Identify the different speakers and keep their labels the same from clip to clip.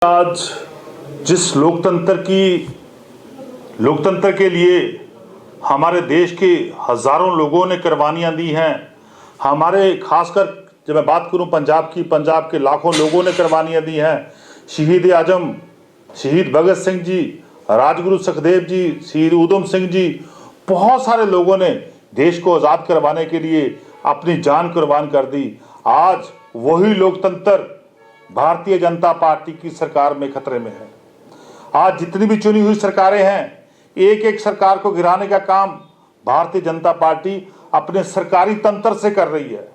Speaker 1: आज जिस लोकतंत्र के लिए हमारे देश के हजारों लोगों ने कुर्बानियां दी हैं, हमारे खासकर जब मैं बात करूं पंजाब के लाखों लोगों ने कुर्बानियां दी हैं। शहीद आजम शहीद भगत सिंह जी, राजगुरु सुखदेव जी, शहीद उधम सिंह जी, बहुत सारे लोगों ने देश को आज़ाद करवाने के लिए अपनी जान कुर्बान कर दी। आज वही लोकतंत्र भारतीय जनता पार्टी की सरकार में खतरे में है। आज जितनी भी चुनी हुई सरकारें हैं, एक एक सरकार को गिराने का काम भारतीय जनता पार्टी अपने सरकारी तंत्र से कर रही है।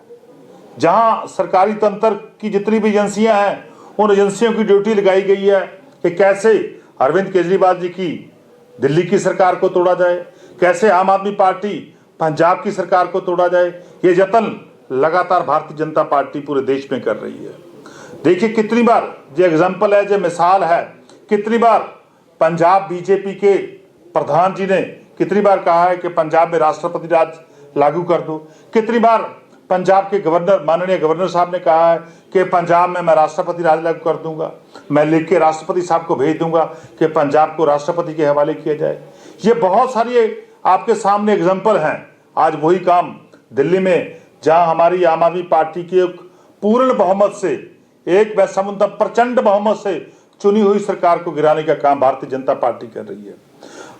Speaker 1: जहां सरकारी तंत्र की जितनी भी एजेंसियां हैं, उन एजेंसियों की ड्यूटी लगाई गई है कि कैसे अरविंद केजरीवाल जी की दिल्ली की सरकार को तोड़ा जाए, कैसे आम आदमी पार्टी पंजाब की सरकार को तोड़ा जाए। ये जतन लगातार भारतीय जनता पार्टी पूरे देश में कर रही है। देखिए कितनी बार जो एग्जाम्पल है, जो मिसाल है, कितनी बार पंजाब बीजेपी के प्रधान जी ने कितनी बार कहा है कि पंजाब में राष्ट्रपति राज लागू कर दो। कितनी बार पंजाब के गवर्नर, माननीय गवर्नर साहब ने कहा है कि पंजाब में मैं राष्ट्रपति राज लागू कर दूंगा, मैं लिख के राष्ट्रपति साहब को भेज दूंगा कि पंजाब को राष्ट्रपति के हवाले किया जाए। ये बहुत सारी आपके सामने एग्जाम्पल हैं। आज वही काम दिल्ली में, जहां हमारी आम आदमी पार्टी की एक पूर्ण बहुमत से, एक मैं समझता प्रचंड बहुमत से चुनी हुई सरकार को गिराने का काम भारतीय जनता पार्टी कर रही है।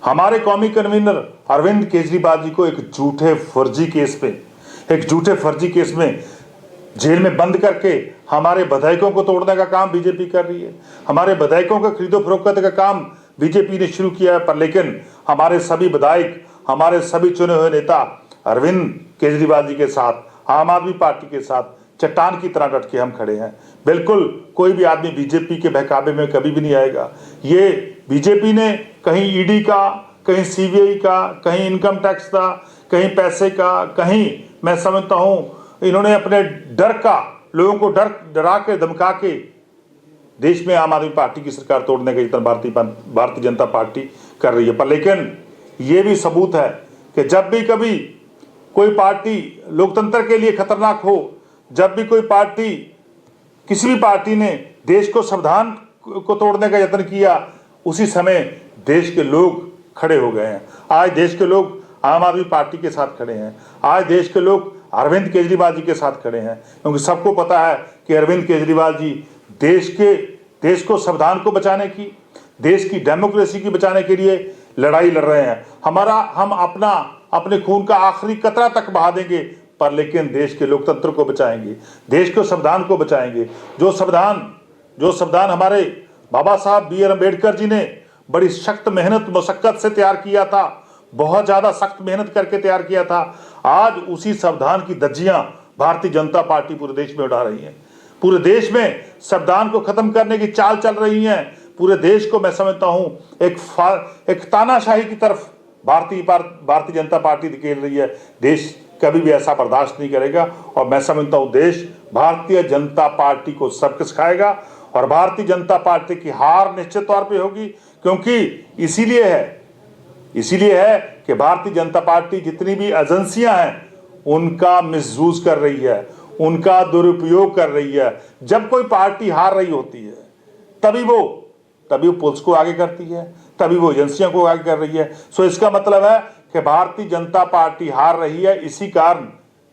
Speaker 1: हमारे कौमी कन्वीनर अरविंद केजरीवाल जी को एक झूठे फर्जी केस में जेल में बंद करके हमारे विधायकों को तोड़ने का काम बीजेपी कर रही है। हमारे विधायकों का खरीदो फरोख्त का काम बीजेपी ने शुरू किया है, पर लेकिन हमारे सभी विधायक, हमारे सभी चुने हुए नेता अरविंद केजरीवाल जी के साथ, आम आदमी पार्टी के साथ चट्टान की तरह डट के हम खड़े हैं। बिल्कुल कोई भी आदमी बीजेपी के बहकावे में कभी भी नहीं आएगा। ये बीजेपी ने कहीं ईडी का, कहीं सीबीआई का, कहीं इनकम टैक्स का, कहीं पैसे का, कहीं मैं समझता हूं इन्होंने अपने डर का, लोगों को डरा के धमका के देश में आम आदमी पार्टी की सरकार तोड़ने का यत्न भारतीय जनता पार्टी कर रही है। पर लेकिन ये भी सबूत है कि जब भी कभी कोई पार्टी लोकतंत्र के लिए खतरनाक हो, जब भी कोई पार्टी, किसी भी पार्टी ने देश को संविधान को तोड़ने का यत्न किया, उसी समय देश के लोग खड़े हो गए हैं। आज देश के लोग आम आदमी पार्टी के साथ खड़े हैं। आज देश के लोग अरविंद केजरीवाल जी के साथ खड़े हैं, क्योंकि सबको पता है कि अरविंद केजरीवाल जी देश को संविधान को बचाने की, देश की डेमोक्रेसी की बचाने के लिए लड़ाई लड़ रहे हैं। हम अपने खून का आखिरी कतरा तक बहा देंगे, पर लेकिन देश के लोकतंत्र को बचाएंगे, देश के संविधान को बचाएंगे। जो संविधान हमारे बाबा साहब बी आर अम्बेडकर जी ने बड़ी सख्त मेहनत मशक्कत से तैयार किया था, बहुत ज्यादा सख्त मेहनत करके तैयार किया था। आज उसी संविधान की धज्जियां भारतीय जनता पार्टी पूरे देश में उड़ा रही है। पूरे देश में संविधान को खत्म करने की चाल चल रही है। पूरे देश को मैं समझता हूं एक तानाशाही की तरफ भारतीय जनता पार्टी धकेल रही है। देश कभी भी ऐसा बर्दाश्त नहीं करेगा, और मैं समझता हूं देश भारतीय जनता पार्टी को सबक सिखाएगा, और भारतीय जनता पार्टी की हार निश्चित तौर पे होगी। क्योंकि इसीलिए है कि भारतीय जनता पार्टी जितनी भी एजेंसियां हैं, उनका मिसयूज कर रही है, उनका दुरुपयोग कर रही है। जब कोई पार्टी हार रही होती है, तभी वो पुलिस को आगे करती है, तभी वो एजेंसियों को आगे कर रही है। सो इसका मतलब है कि भारतीय जनता पार्टी हार रही है। इसी कारण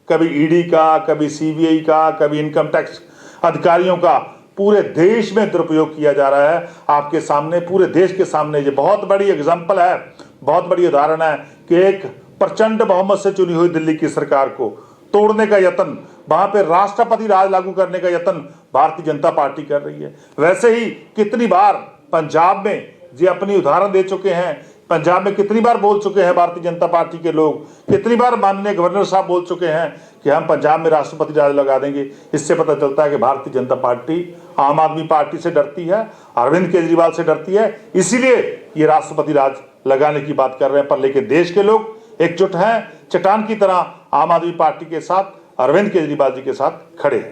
Speaker 1: कभी ईडी का, कभी सीबीआई का, कभी इनकम टैक्स अधिकारियों का पूरे देश में दुरुपयोग किया जा रहा है। आपके सामने, पूरे देश के सामने ये बहुत बड़ी एग्जाम्पल है, बहुत बड़ी उदाहरण है कि एक प्रचंड बहुमत से चुनी हुई दिल्ली की सरकार को तोड़ने का यत्न, वहां पे राष्ट्रपति राज लागू करने का यत्न भारतीय जनता पार्टी कर रही है। वैसे ही कितनी बार पंजाब में जी अपनी उदाहरण दे चुके हैं, पंजाब में कितनी बार बोल चुके हैं भारतीय जनता पार्टी के लोग, कितनी बार माननीय गवर्नर साहब बोल चुके हैं कि हम पंजाब में राष्ट्रपति राज लगा देंगे। इससे पता चलता है कि भारतीय जनता पार्टी आम आदमी पार्टी से डरती है, अरविंद केजरीवाल से डरती है, इसीलिए ये राष्ट्रपति राज लगाने की बात कर रहे हैं। पर लेकिन देश के लोग एकजुट हैं, चट्टान की तरह आम आदमी पार्टी के साथ, अरविंद केजरीवाल जी के साथ खड़े हैं।